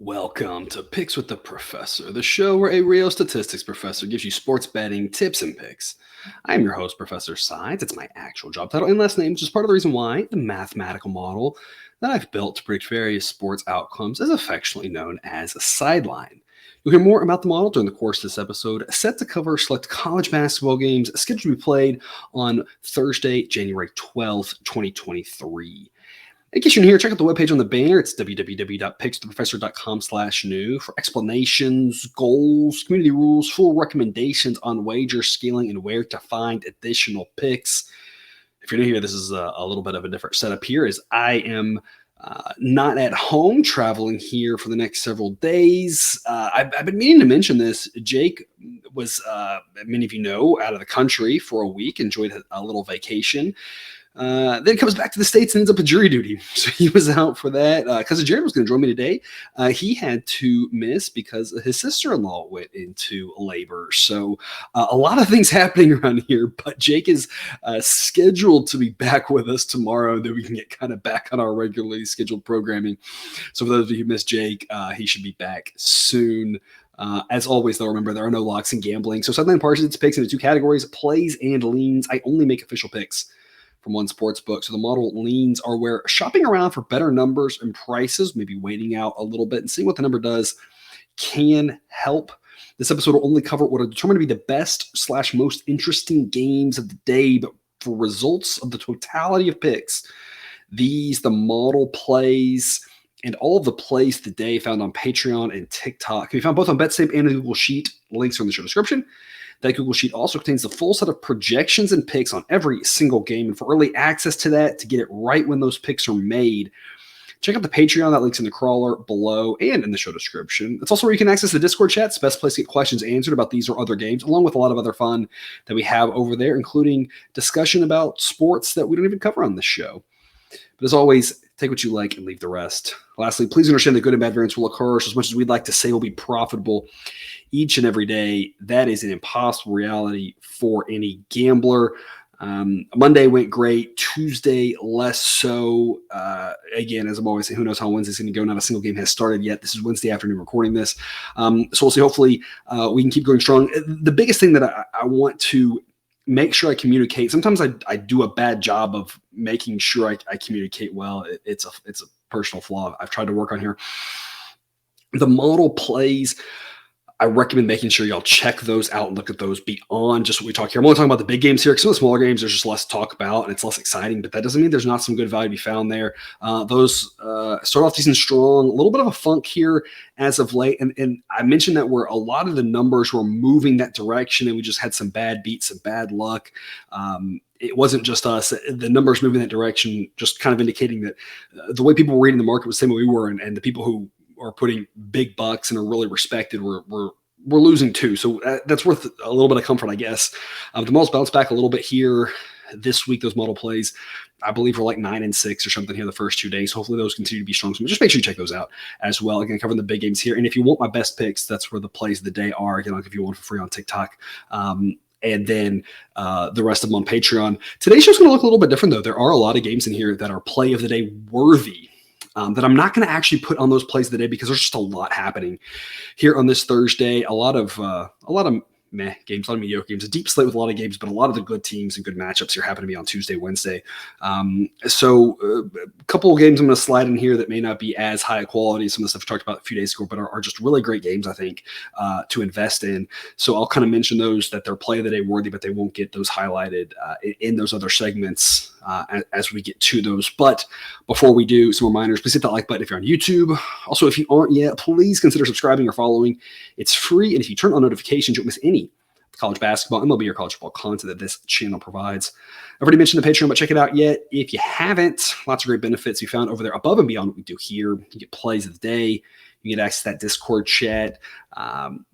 Welcome to Picks with the Professor, the show where a real statistics professor gives you sports betting tips and picks. I am your host, Professor Sides. It's my actual job title and last name, which is part of the reason why the mathematical model that I've built to predict various sports outcomes is affectionately known as a sideline. You'll hear more about the model during the course of this episode, set to cover select college basketball games scheduled to be played on Thursday, January 12th, 2023. In case you're new here, check out the webpage on the banner. It's www.pickswiththeprofessor.com/new for explanations, goals, community rules, full recommendations on wager scaling, and where to find additional picks. If you're new here, this is a little bit of a different setup here, as I am not at home, traveling here for the next several days. I've been meaning to mention this. Jake was, many of you know, out of the country for a week, enjoyed a little vacation. Then comes back to the States and ends up at jury duty. So he was out for that. Cousin Jared was going to join me today. He had to miss because his sister-in-law went into labor. So a lot of things happening around here, but Jake is scheduled to be back with us tomorrow, that we can get kind of back on our regularly scheduled programming. So for those of you who missed Jake, he should be back soon. As always, though, remember, there are no locks in gambling. So Sideline Parsons picks into two categories, plays and leans. I only make official picks from one sports book. So the model leans are where shopping around for better numbers and prices, maybe waiting out a little bit and seeing what the number does, can help. This episode will only cover what are determined to be the best/most interesting games of the day, but for results of the totality of picks, the model plays and all of the plays today found on Patreon and TikTok can be found both on BetSafe and the Google Sheet. Links are in the show description. That Google Sheet also contains the full set of projections and picks on every single game. And for early access to that, to get it right when those picks are made, check out the Patreon. That link's in the crawler below and in the show description. It's also where you can access the Discord chat. It's the best place to get questions answered about these or other games, along with a lot of other fun that we have over there, including discussion about sports that we don't even cover on this show. But as always, take what you like and leave the rest. Lastly, please understand that good and bad variance will occur. So as much as we'd like to say we'll be profitable each and every day, that is an impossible reality for any gambler. Monday went great. Tuesday, less so. Again, as I'm always saying, who knows how Wednesday's going to go? Not a single game has started yet. This is Wednesday afternoon recording this. So we'll see. Hopefully, we can keep going strong. The biggest thing that I want to make sure I communicate. Sometimes I do a bad job of making sure I communicate well. It's a personal flaw I've tried to work on here. The model plays. I recommend making sure y'all check those out and look at those beyond just what we talk here. I'm only talking about the big games here, because some of the smaller games, there's just less to talk about and it's less exciting, but that doesn't mean there's not some good value to be found there. Those start off decent strong, a little bit of a funk here as of late. And I mentioned that where a lot of the numbers were moving that direction and we just had some bad beats, some bad luck. It wasn't just us. The numbers moving that direction, just kind of indicating that the way people were reading the market was the same way we were, and the people who are putting big bucks and are really respected we're losing too. So that's worth a little bit of comfort, I guess. The model's bounced back a little bit here this week. Those model plays, I believe, were like 9-6 or something here the first 2 days. So hopefully those continue to be strong. So just make sure you check those out as well. Again, covering the big games here. And if you want my best picks, that's where the plays of the day are. Again, I'll give you one for free on TikTok. And then the rest of them on Patreon. Today's show's going to look a little bit different, though. There are a lot of games in here that are play of the day worthy. That I'm not going to actually put on those plays of the day because there's just a lot happening here on this Thursday. A lot of meh games, a lot of mediocre games, a deep slate with a lot of games, but a lot of the good teams and good matchups here happen to be on Tuesday, Wednesday. So a couple of games I'm going to slide in here that may not be as high quality as some of the stuff we talked about a few days ago, but are just really great games, I think, to invest in. So I'll kind of mention those that they're play of the day worthy, but they won't get those highlighted in those other segments as we get to those. But before we do, some reminders, please hit that like button if you're on YouTube. Also, if you aren't yet, please consider subscribing or following. It's free, and if you turn on notifications, you won't miss any college basketball, MLB, or college football content that this channel provides. I've already mentioned the Patreon, but check it out yet. If you haven't, lots of great benefits you found over there above and beyond what we do here. You get plays of the day. You get access to that Discord chat.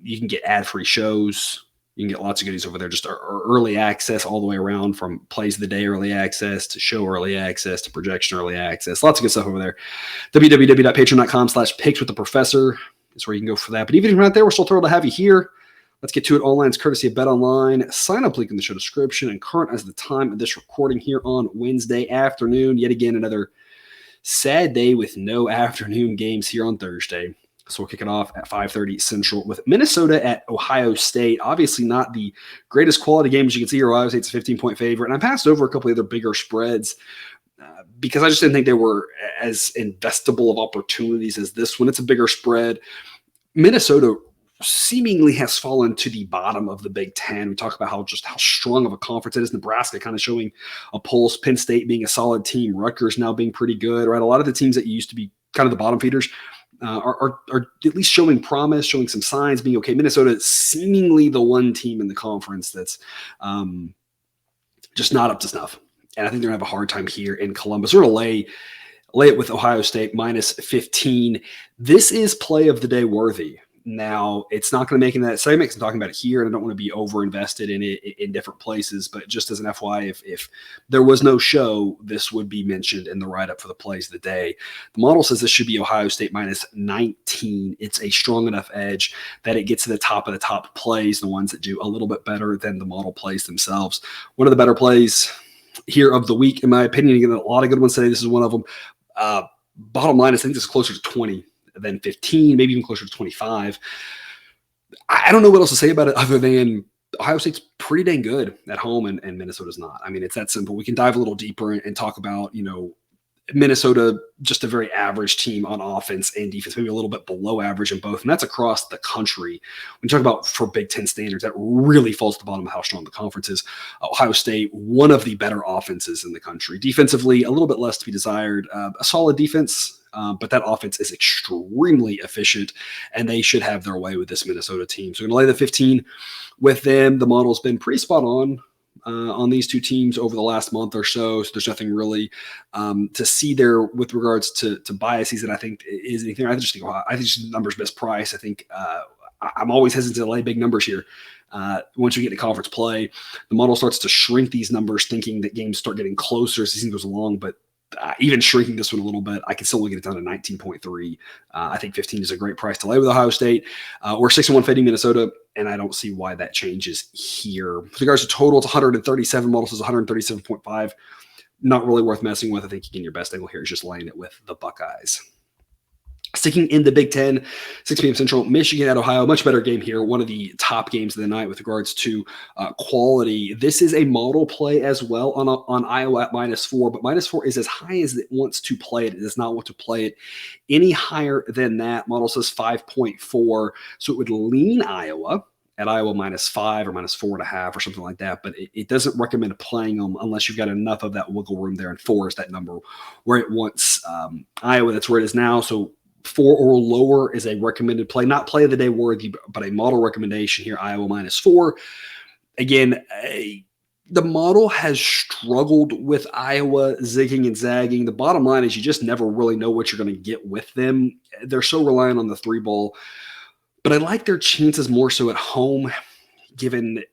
You can get ad-free shows. You can get lots of goodies over there, just our early access all the way around, from plays of the day early access to show early access to projection early access. Lots of good stuff over there. www.patreon.com/pickswiththeprofessor is where you can go for that. But even if you're not there, we're still thrilled to have you here. Let's get to it. All lines courtesy of BetOnline. Sign up link in the show description, and current as the time of this recording here on Wednesday afternoon. Yet again, another sad day with no afternoon games here on Thursday. So we'll kick it off at 5:30 Central with Minnesota at Ohio State. Obviously not the greatest quality game as you can see here. Ohio State's a 15-point favorite. And I passed over a couple of other bigger spreads because I just didn't think they were as investable of opportunities as this one. It's a bigger spread. Minnesota seemingly has fallen to the bottom of the Big Ten. We talk about how strong of a conference it is. Nebraska kind of showing a pulse. Penn State being a solid team. Rutgers now being pretty good, right? A lot of the teams that used to be kind of the bottom feeders are at least showing promise, showing some signs, being okay. Minnesota is seemingly the one team in the conference that's just not up to snuff. And I think they're going to have a hard time here in Columbus. We're going to lay it with Ohio State minus 15. This is play of the day worthy. Now, it's not going to make it in that segment because I'm talking about it here, and I don't want to be over-invested in it in different places. But just as an FYI, if there was no show, this would be mentioned in the write-up for the plays of the day. The model says this should be Ohio State minus 19. It's a strong enough edge that it gets to the top plays, the ones that do a little bit better than the model plays themselves. One of the better plays here of the week, in my opinion, again, a lot of good ones today. This is one of them. Bottom line, I think this is closer to 20 than 15, maybe even closer to 25. I don't know what else to say about it other than Ohio State's pretty dang good at home and Minnesota's not. I mean, it's that simple. We can dive a little deeper and talk about, Minnesota, just a very average team on offense and defense, maybe a little bit below average in both. And that's across the country. When you talk about for Big Ten standards, that really falls to the bottom of how strong the conference is. Ohio State, one of the better offenses in the country. Defensively, a little bit less to be desired. A solid defense, but that offense is extremely efficient, and they should have their way with this Minnesota team. So we're going to lay the 15 with them. The model's been pretty spot on these two teams over the last month or so. So there's nothing really to see there with regards to biases that I think is anything. I just think the numbers best price. I think I'm always hesitant to lay big numbers here. Once we get to conference play, the model starts to shrink these numbers, thinking that games start getting closer as the season goes along. But even shrinking this one a little bit, I can still get it down to 19.3. I think 15 is a great price to lay with Ohio State. We're 6-1 fading Minnesota, and I don't see why that changes here. With regards to total, it's 137. Model says 137.5. Not really worth messing with. I think, again, your best angle here is just laying it with the Buckeyes. Sticking in the Big Ten, 6 p.m. Central, Michigan at Ohio. Much better game here. One of the top games of the night with regards to quality. This is a model play as well on Iowa at -4, but -4 is as high as it wants to play it. It does not want to play it any higher than that. Model says 5.4, so it would lean Iowa at Iowa -5 or -4.5 or something like that. But it doesn't recommend playing them unless you've got enough of that wiggle room there. And 4 is that number where it wants Iowa. That's where it is now. So 4 or lower is a recommended play, not play of the day worthy, but a model recommendation here, Iowa -4. Again, the model has struggled with Iowa zigging and zagging. The bottom line is you just never really know what you're going to get with them. They're so reliant on the 3 ball, but I like their chances more so at home, given,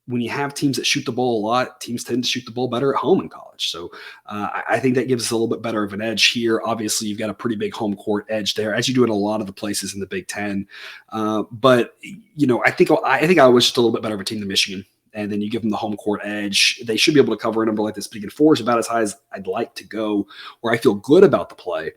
when you have teams that shoot the ball a lot, teams tend to shoot the ball better at home in college. So I think that gives us a little bit better of an edge here. Obviously, you've got a pretty big home court edge there, as you do in a lot of the places in the Big Ten. But I think I was just a little bit better of a team than Michigan. And then you give them the home court edge. They should be able to cover a number like this. But again, 4 is about as high as I'd like to go, where I feel good about the play,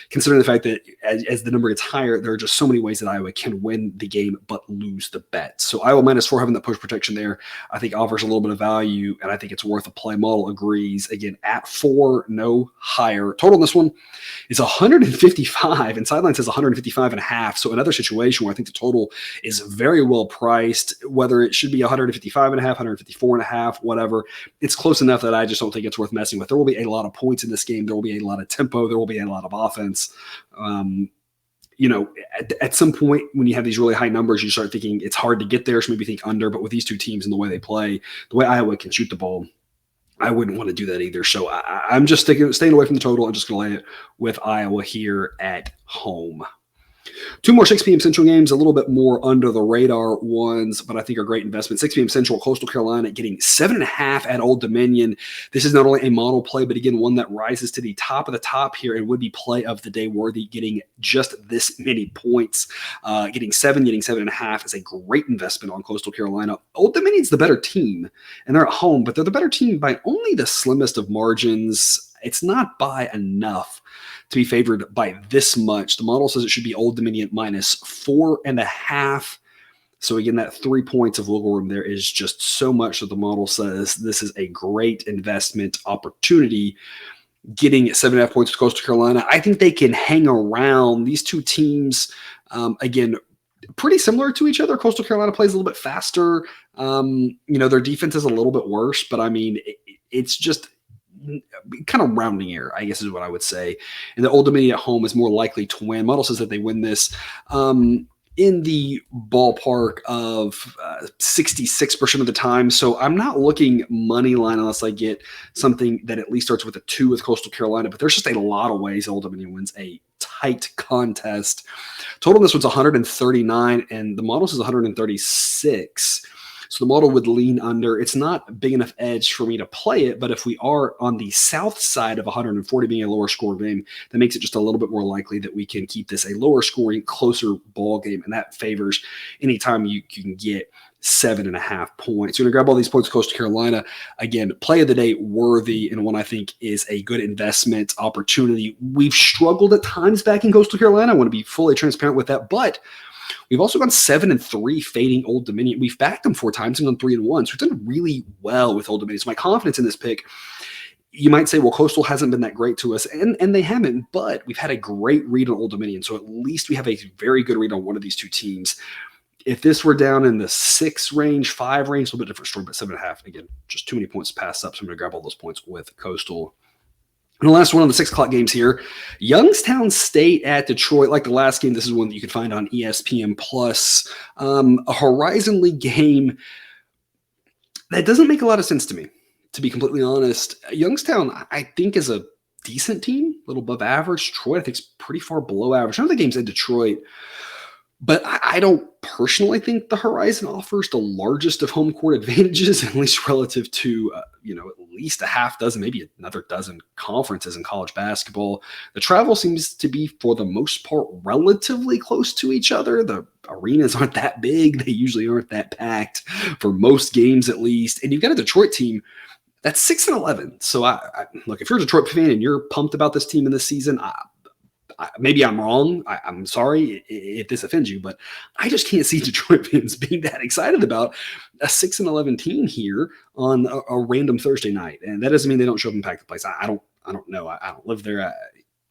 considering the fact that as the number gets higher, there are just so many ways that Iowa can win the game but lose the bet. So Iowa -4 having that push protection there, I think offers a little bit of value, and I think it's worth a play. Model agrees. Again, at 4, no higher. Total on this one is 155, and Sideline says 155.5. So another situation where I think the total is very well priced, whether it should be 155.5, 154.5, whatever. It's close enough that I just don't think it's worth messing with. There will be a lot of points in this game. There will be a lot of tempo. There will be a lot of offense. At some point when you have these really high numbers, you start thinking it's hard to get there. So maybe think under. But with these two teams and the way they play, the way Iowa can shoot the ball, I wouldn't want to do that either. So I'm just staying away from the total. I'm just going to lay it with Iowa here at home. 2 more 6 p.m. Central games, a little bit more under the radar ones, but I think are great investment. 6 p.m. Central, Coastal Carolina getting 7.5 at Old Dominion. This is not only a model play, but again, one that rises to the top of the top here and would be play of the day worthy, getting just this many points. Getting 7.5 is a great investment on Coastal Carolina. Old Dominion's the better team, and they're at home, but they're the better team by only the slimmest of margins. It's not by enough to be favored by this much. The model says it should be Old Dominion minus 4.5. So again, that 3 points of wiggle room there is just so much that the model says this is a great investment opportunity. Getting 7.5 points with Coastal Carolina, I think they can hang around. These two teams, again, pretty similar to each other. Coastal Carolina plays a little bit faster. Their defense is a little bit worse, but I mean, it's just kind of rounding error, I guess is what I would say. And the Old Dominion at home is more likely to win. Model says that they win this in the ballpark of 66% of the time. So I'm not looking money line unless I get something that at least starts with a 2 with Coastal Carolina. But there's just a lot of ways Old Dominion wins a tight contest. Total in this one's 139, and the model says 136. So the model would lean under. It's not a big enough edge for me to play it, but if we are on the south side of 140 being a lower score game, that makes it just a little bit more likely that we can keep this a lower scoring, closer ball game, and that favors anytime you can get 7.5 points. You're going to grab all these points, Coastal Carolina. Again, play of the day worthy, and one I think is a good investment opportunity. We've struggled at times back in Coastal Carolina. I want to be fully transparent with that, but we've also gone 7-3 fading Old Dominion. We've backed them 4 times and gone 3-1. So we've done really well with Old Dominion. So my confidence in this pick, you might say, well, Coastal hasn't been that great to us, and they haven't, but we've had a great read on Old Dominion. So at least we have a very good read on one of these two teams. If this were down in the 6 range, 5 range, a little bit different story, but 7.5, again, just too many points to pass up. So I'm going to grab all those points with Coastal. And the last one on the 6 o'clock games here, Youngstown State at Detroit. Like the last game, this is one that you can find on ESPN Plus. A Horizon League game that doesn't make a lot of sense to me, to be completely honest. Youngstown, I think, is a decent team, a little above average. Detroit, I think, is pretty far below average. I know the game's in Detroit, but I don't personally think the Horizon offers the largest of home court advantages, at least relative to, at least a half dozen, maybe another dozen conferences in college basketball. The travel seems to be, for the most part, relatively close to each other. The arenas aren't that big. They usually aren't that packed for most games, at least. And you've got a Detroit team that's 6-11. So look, if you're a Detroit fan and you're pumped about this team in this season, maybe I'm wrong. I'm sorry if this offends you, but I just can't see Detroit fans being that excited about a 6-11 team here on a random Thursday night. And that doesn't mean they don't show up and pack the place. I don't know. I don't live there. I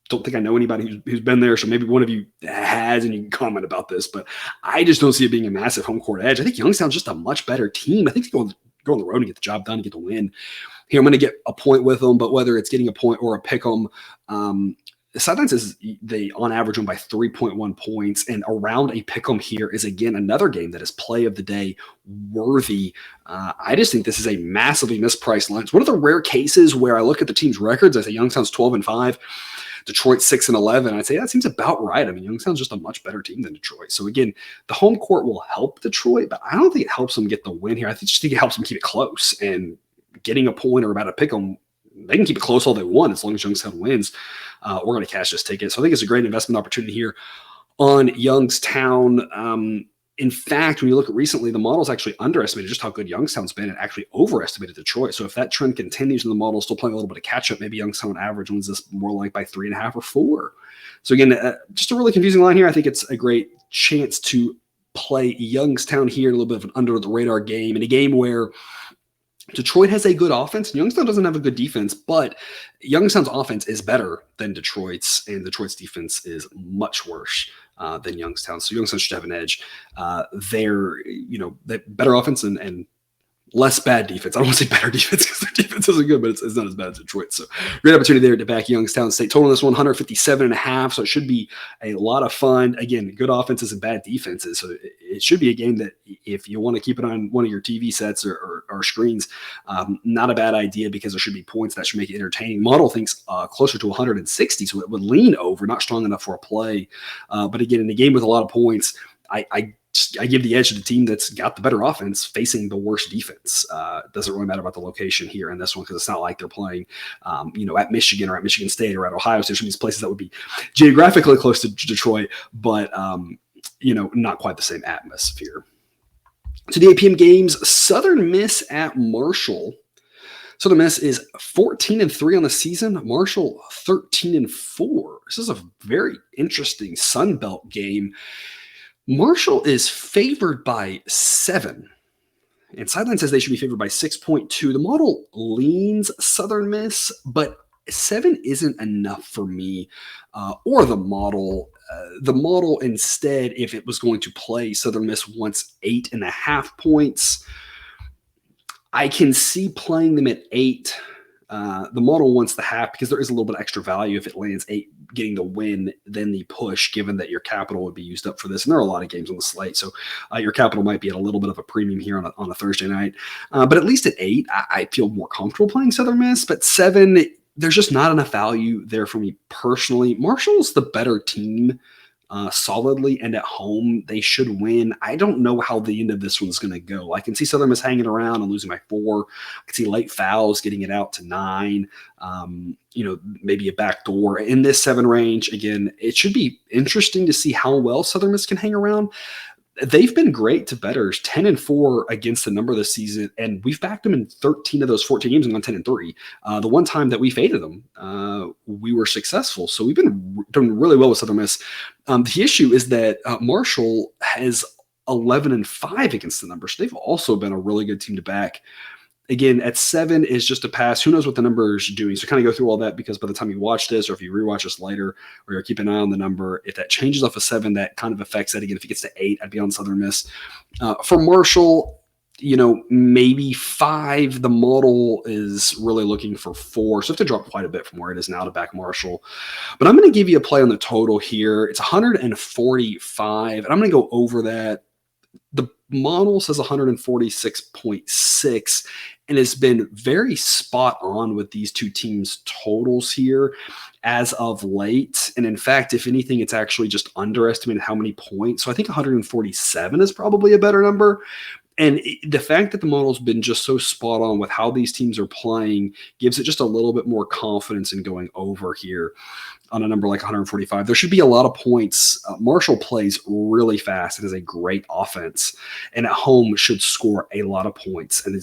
don't think I know anybody who's been there. So maybe one of you has, and you can comment about this, but I just don't see it being a massive home court edge. I think Youngstown's just a much better team. I think they go on the road and get the job done, get the win. Here, I'm going to get a point with them, but whether it's getting a point or a pick 'em, the sideline says they on average win by 3.1 points, and around a pick'em here is again another game that is play of the day worthy. I just think this is a massively mispriced line. It's one of the rare cases where I look at the team's records. I say Youngstown's 12-5, Detroit 6-11. I'd say that seems about right. I mean, Youngstown's just a much better team than Detroit. So again, the home court will help Detroit, but I don't think it helps them get the win here. I just think it helps them keep it close, and getting a point or about a pick'em, they can keep it close all they want as long as Youngstown wins. We're going to cash this ticket. So I think it's a great investment opportunity here on Youngstown. In fact, when you look at recently, the model's actually underestimated just how good Youngstown's been and actually overestimated Detroit. So if that trend continues and the model's still playing a little bit of catch up, maybe Youngstown average wins this more like by 3.5 or 4. So again, just a really confusing line here. I think it's a great chance to play Youngstown here in a little bit of an under the radar game, in a game where Detroit has a good offense. Youngstown doesn't have a good defense, but Youngstown's offense is better than Detroit's, and Detroit's defense is much worse than Youngstown. So Youngstown should have an edge. They're better offense and less bad defense. I don't want to say better defense because their defense isn't good, but it's not as bad as Detroit. So great opportunity there to back Youngstown State. Total on this one, 157.5. So it should be a lot of fun. Again, good offenses and bad defenses. So it should be a game that if you want to keep it on one of your TV sets or screens, not a bad idea because there should be points that should make it entertaining. Model thinks closer to 160. So it would lean over, not strong enough for a play. But again, in a game with a lot of points, I give the edge to the team that's got the better offense facing the worst defense. It doesn't really matter about the location here in this one because it's not like they're playing, at Michigan or at Michigan State or at Ohio State. These places that would be geographically close to Detroit, but not quite the same atmosphere. So the 8 p.m. games, Southern Miss at Marshall. Southern Miss is 14-3 on the season. Marshall 13-4. This is a very interesting Sun Belt game. Marshall is favored by 7. And Sideline says they should be favored by 6.2. The model leans Southern Miss, but 7 isn't enough for me or the model. The model instead, if it was going to play Southern Miss, wants 8.5 points. I can see playing them at 8. The model wants the half because there is a little bit extra value if it lands 8, getting the win, then the push, given that your capital would be used up for this. And there are a lot of games on the slate, so your capital might be at a little bit of a premium here on a Thursday night. But at least at 8, I feel more comfortable playing Southern Miss. But 7, there's just not enough value there for me personally. Marshall's the better team. Solidly, and at home they should win. I don't know how the end of this one's going to go. I can see Southern Miss hanging around and losing by 4. I can see late fouls getting it out to 9. Maybe a backdoor in this 7 range. Again, it should be interesting to see how well Southern Miss can hang around. They've been great to bettors, 10-4 against the number this season, and we've backed them in 13 of those 14 games and gone 10-3. The one time that we faded them, we were successful. So we've been doing really well with Southern Miss. The issue is that Marshall has 11-5 against the number, so they've also been a really good team to back. Again, at 7 is just a pass. Who knows what the number is doing? So kind of go through all that, because by the time you watch this, or if you rewatch this later, or you're keeping an eye on the number, if that changes off of 7, that kind of affects that. Again, if it gets to 8, I'd be on Southern Miss. For Marshall, maybe 5. The model is really looking for 4. So I have to drop quite a bit from where it is now to back Marshall. But I'm going to give you a play on the total here. It's 145, and I'm going to go over that. The model says 146.6 and has been very spot on with these two teams' totals here as of late. And in fact, if anything, it's actually just underestimated how many points. So I think 147 is probably a better number. And the fact that the model's been just so spot on with how these teams are playing gives it just a little bit more confidence in going over here on a number like 145. There should be a lot of points. Marshall plays really fast. It is a great offense, and at home should score a lot of points. And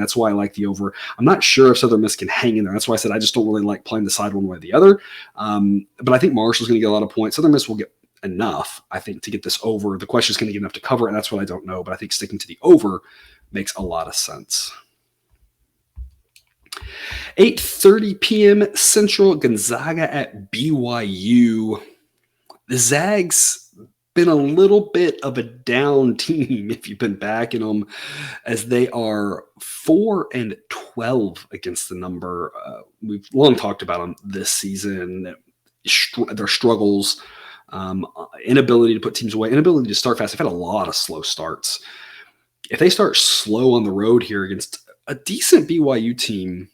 that's why I like the over. I'm not sure if Southern Miss can hang in there. That's why I said I just don't really like playing the side one way or the other. But I think Marshall's going to get a lot of points. Southern Miss will get enough, I think, to get this over. The question is, going to get enough to cover, and that's what I don't know. But I think sticking to the over makes a lot of sense. 8:30 p.m. Central, Gonzaga at BYU. The Zags been a little bit of a down team if you've been backing them, as they are 4-12 against the number. We've long talked about them this season, their struggles, inability to put teams away, inability to start fast. They've had a lot of slow starts. If they start slow on the road here against a decent BYU team,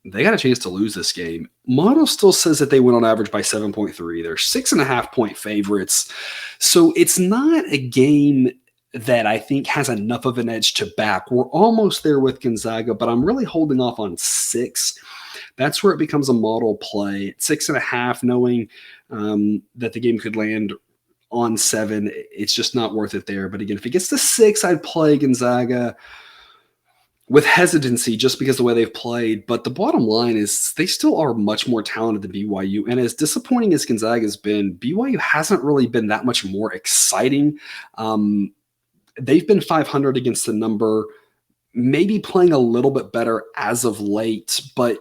they got a chance to lose this game. Model still says that they win on average by 7.3. They're 6.5 point favorites. So it's not a game that I think has enough of an edge to back. We're almost there with Gonzaga, but I'm really holding off on 6. That's where it becomes a model play. 6.5, knowing that the game could land on 7. It's just not worth it there. But again, if it gets to 6, I'd play Gonzaga with hesitancy just because of the way they've played. But the bottom line is they still are much more talented than BYU. And as disappointing as Gonzaga has been, BYU hasn't really been that much more exciting. They've been 500 against the number, maybe playing a little bit better as of late, but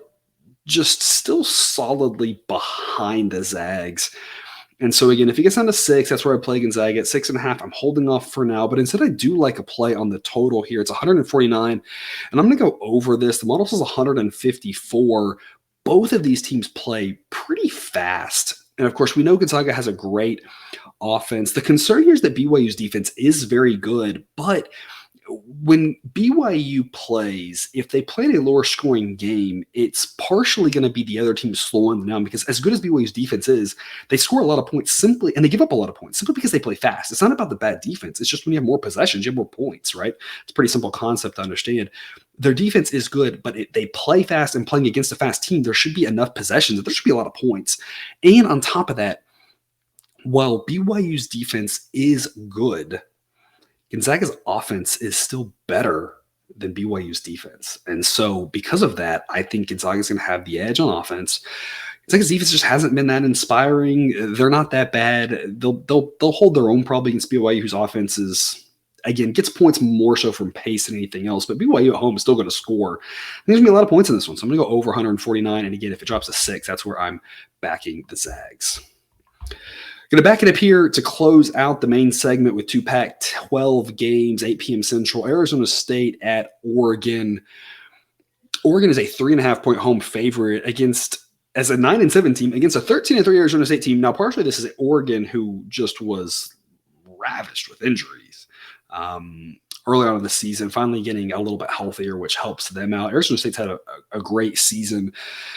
just still solidly behind the Zags. And so again, if he gets down to 6, that's where I play Gonzaga. At 6.5, I'm holding off for now. But instead, I do like a play on the total here. It's 149, and I'm going to go over this. The model says 154. Both of these teams play pretty fast. And of course, we know Gonzaga has a great offense. The concern here is that BYU's defense is very good, but when BYU plays, if they play in a lower scoring game, it's partially going to be the other team slowing them down, because as good as BYU's defense is, they score a lot of points simply, and they give up a lot of points simply because they play fast. It's not about the bad defense. It's just when you have more possessions, you have more points, right? It's a pretty simple concept to understand. Their defense is good, but they play fast, and playing against a fast team, there should be enough possessions. There should be a lot of points. And on top of that, while BYU's defense is good, Gonzaga's offense is still better than BYU's defense. And so because of that, I think Gonzaga's going to have the edge on offense. Gonzaga's defense just hasn't been that inspiring. They're not that bad. They'll hold their own probably against BYU, whose offense is, again, gets points more so from pace than anything else. But BYU at home is still going to score. There's going to be a lot of points in this one. So I'm going to go over 149. And again, if it drops to 6, that's where I'm backing the Zags. Going to back it up here to close out the main segment with two Pac-12 games, 8 p.m. Central. Arizona State at Oregon. Oregon is a 3.5-point home favorite as a 9-7 team against a 13-3 Arizona State team. Now, partially this is Oregon, who just was ravished with injuries early on in the season, finally getting a little bit healthier, which helps them out. Arizona State's had a great season.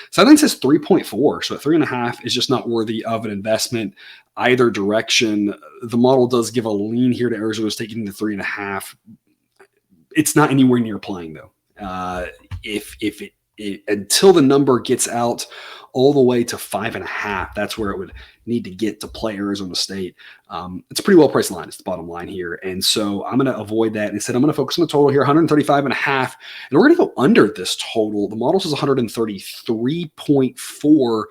Sideline says 3.4, so at 3.5 is just not worthy of an investment either direction. The model does give a lean here to Arizona State getting the 3.5. It's not anywhere near playing, though. If it until the number gets out all the way to 5.5, that's where it would need to get to play Arizona State. It's a pretty well priced line. It's the bottom line here. And so I'm going to avoid that. Instead, I'm going to focus on the total here, 135.5. And we're going to go under this total. The model says 133.4.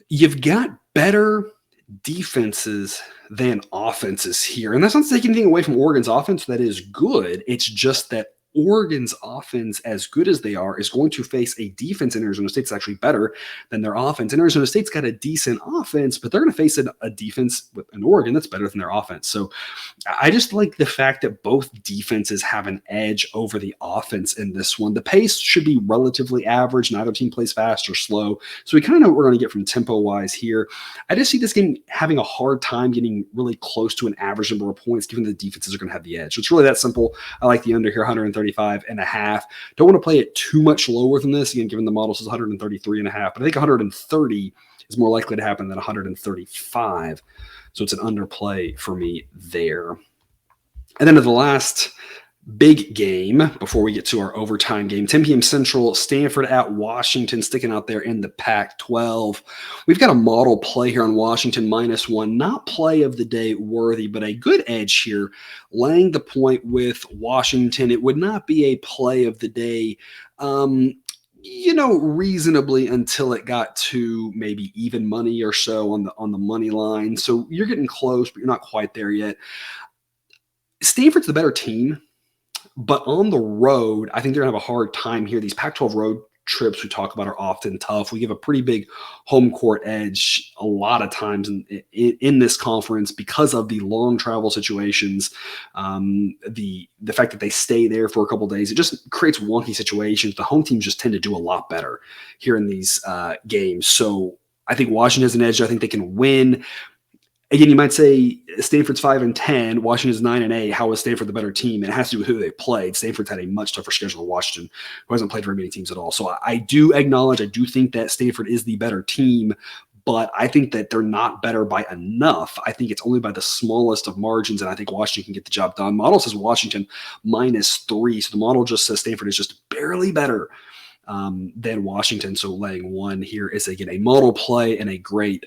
You've got better defenses than offenses here. And that's not taking anything away from Oregon's offense. That is good. It's just that Oregon's offense, as good as they are, is going to face a defense in Arizona State that's actually better than their offense. And Arizona State's got a decent offense, but they're going to face a defense in Oregon that's better than their offense. So I just like the fact that both defenses have an edge over the offense in this one. The pace should be relatively average. Neither team plays fast or slow. So we kind of know what we're going to get from tempo-wise here. I just see this game having a hard time getting really close to an average number of points, given the defenses are going to have the edge. So it's really that simple. I like the under here, 135.5. Don't want to play it too much lower than this, again, given the model says 133.5, but I think 130 is more likely to happen than 135. So it's an underplay for me there. And then to the last big game before we get to our overtime game, 10 p.m. Central, Stanford at Washington, sticking out there in the Pac-12. We've got a model play here on Washington, -1, not play of the day worthy, but a good edge here, laying the point with Washington. It would not be a play of the day, reasonably until it got to maybe even money or so on the money line. So you're getting close, but you're not quite there yet. Stanford's the better team. But on the road, I think they're going to have a hard time here. These Pac-12 road trips we talk about are often tough. We give a pretty big home court edge a lot of times in this conference because of the long travel situations, the fact that they stay there for a couple of days. It just creates wonky situations. The home teams just tend to do a lot better here in these games. So I think Washington has an edge. I think they can win. Again, you might say Stanford's 5-10, Washington's 9-8. How is Stanford the better team? And it has to do with who they played. Stanford's had a much tougher schedule than Washington, who hasn't played very many teams at all. So I do think that Stanford is the better team, but I think that they're not better by enough. I think it's only by the smallest of margins, and I think Washington can get the job done. Model says Washington -3, so the model just says Stanford is just barely better than Washington. So laying 1 here is, again, a model play and a great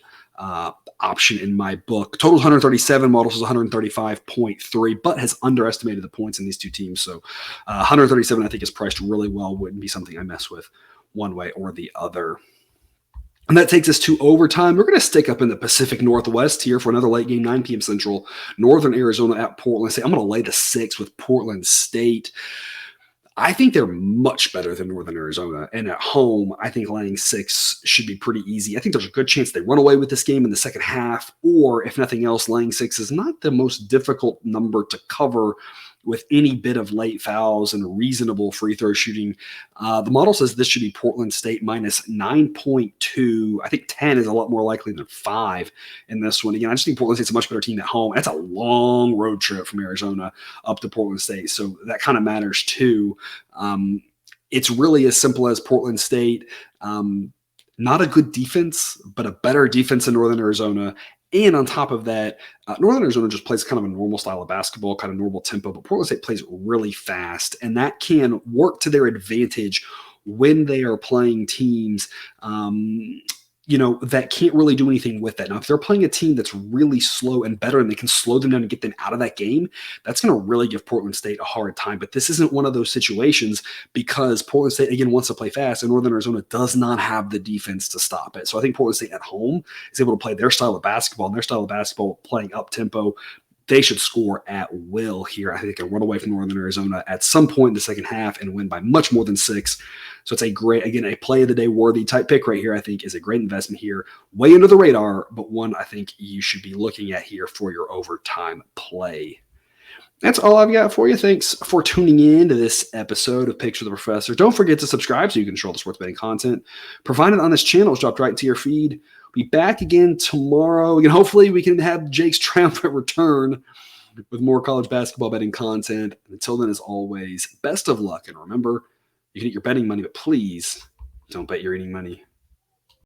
option in my book. Total 137, model says 135.3, but has underestimated the points in these two teams. So 137, I think, is priced really well. Wouldn't be something I mess with one way or the other. And that takes us to overtime. We're going to stick up in the Pacific Northwest here for another late game, 9 p.m. Central. Northern Arizona at Portland State. I'm going to lay the 6 with Portland State. I think they're much better than Northern Arizona. And at home, I think laying 6 should be pretty easy. I think there's a good chance they run away with this game in the second half, or if nothing else, laying 6 is not the most difficult number to cover with any bit of late fouls and reasonable free throw shooting. The model says this should be Portland State -9.2. I think 10 is a lot more likely than 5 in this one. Again, I just think Portland State's a much better team at home. That's a long road trip from Arizona up to Portland State, so that kind of matters too. It's really as simple as Portland State, not a good defense, but a better defense than Northern Arizona. And on top of that, Northern Arizona just plays kind of a normal style of basketball, kind of normal tempo, but Portland State plays really fast, and that can work to their advantage when they are playing teams that can't really do anything with that. Now, if they're playing a team that's really slow and better and they can slow them down and get them out of that game, that's going to really give Portland State a hard time. But this isn't one of those situations because Portland State, again, wants to play fast, and Northern Arizona does not have the defense to stop it. So I think Portland State at home is able to play their style of basketball, and their style of basketball playing up-tempo. They should score at will here. I think they can run away from Northern Arizona at some point in the second half and win by much more than 6. So it's a play of the day worthy type pick right here. I think is a great investment here. Way under the radar, but one I think you should be looking at here for your overtime play. That's all I've got for you. Thanks for tuning in to this episode of Picks with the Professor. Don't forget to subscribe so you can control the sports betting content provided on this channel. It's dropped right to your feed. Be back again tomorrow. And hopefully we can have Jake's triumphant return with more college basketball betting content. Until then, as always, best of luck. And remember, you can eat your betting money, but please don't bet your eating money.